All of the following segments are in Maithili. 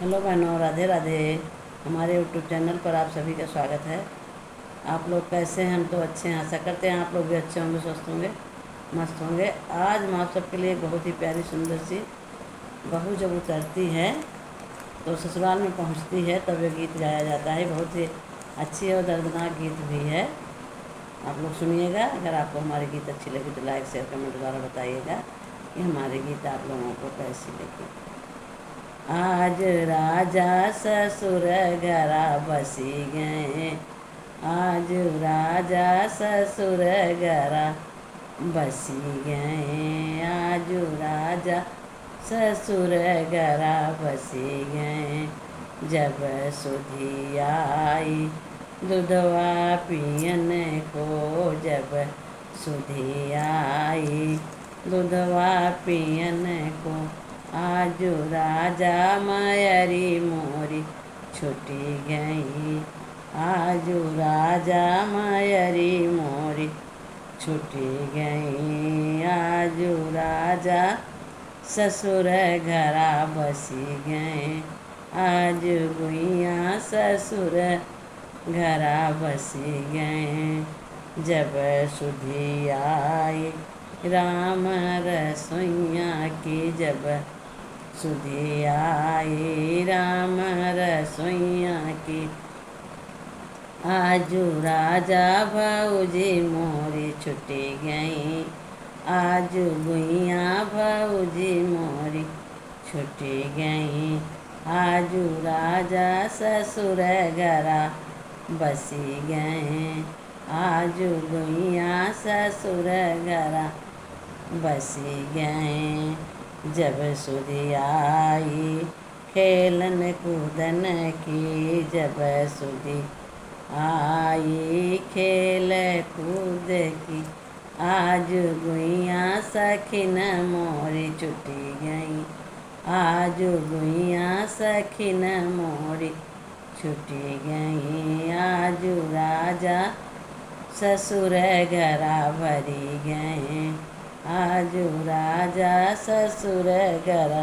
हेलो बहनों, राधे राधे। हमारे यूट्यूब चैनल पर आप सभी का स्वागत है। आप लोग कैसे हैं? हम तो अच्छे हैं। आशा करते हैं आप लोग भी अच्छे होंगे, स्वस्थ होंगे, मस्त होंगे। आज हम आप सबके लिए एक बहुत ही प्यारी सुंदर सी बहू जब उतरती है तो ससुराल में पहुंचती है तब ये गीत गाया जाता है। बहुत ही अच्छी और दर्दनाक गीत भी है। आप लोग सुनिएगा। अगर आपको हमारे गीत अच्छी लगी तो लाइक शेयर कमेंट द्वारा बताइएगा कि हमारे गीत आप लोगों को कैसी लगी। आज राजा ससुर घरा बसी गए, आज राजा ससुर घरा बसी गए, आज राजा ससुर घरा बसी गए। जब सुधी आई दूधवा पियन को, जब सुधी आई दूधवा पियन को, आजू राजा मायरी मोरी छुटी गई, आजू राजा मायरी मोरी छुटी गई, आजू राजा ससुर घरा बसी गए, आज गुइया ससुर घरा बसी गए। जब सुधी आई राम रसोइया की, जब सुधी आई राम रसोइया की, आजू राजा भौजी मोरी छुटी गई, आजू गुइया भौजी मोरी छुटी गई, आजू राजा ससुर घरा बसी गए, आजू गुइया ससुर घरा बसी गए। जब सुधी आई खेलन कूदन की, जब सुधी आई खेल कूद की, आज गुइया सखिन मोरी छुटी गई, आज गुइया सखिन मोरी छुटी गई, आज राजा ससुर घरा भरी गए, आज राजा ससुर घरा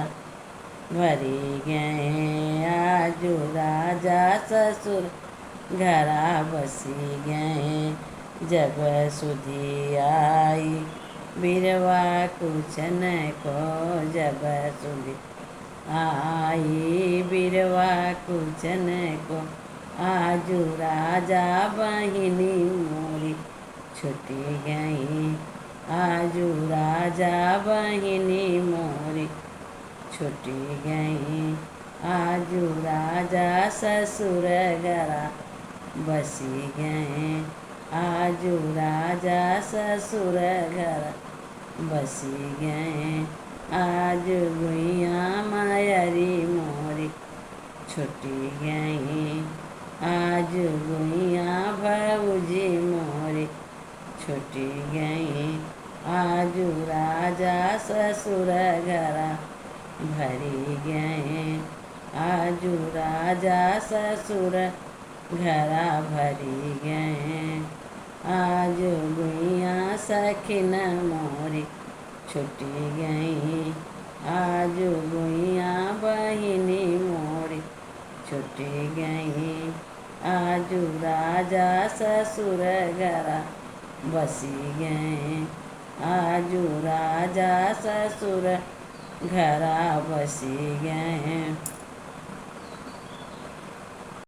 भरी गए, आज राजा ससुर घरा बसी गए। जब सुधी आई बिरवा कुचन को, जब सुधी आई बिरवा कुचन को, आजू राजा बहिनी मोरी छुटी गई, आजू राजा बहिनी मोरी छुटी गई, आजू राजा ससुर घरा बसी गए, आजू राजा ससुर घरा बसी गए, आज गुइया मायरी मोरी छुटी गई, आज गुइया भौजी मोरी छुटी गई, आजू राजा ससुर घरा भरी गए, आजू राजा ससुर घरा भरी गए, आज गुइया सखिन मोरी छुटी गई, आज गुइया बहिनी मोरी छुटी गई, आजू राजा ससुर घरा बसी गए, आजू राजा ससुर घरा बसी गए।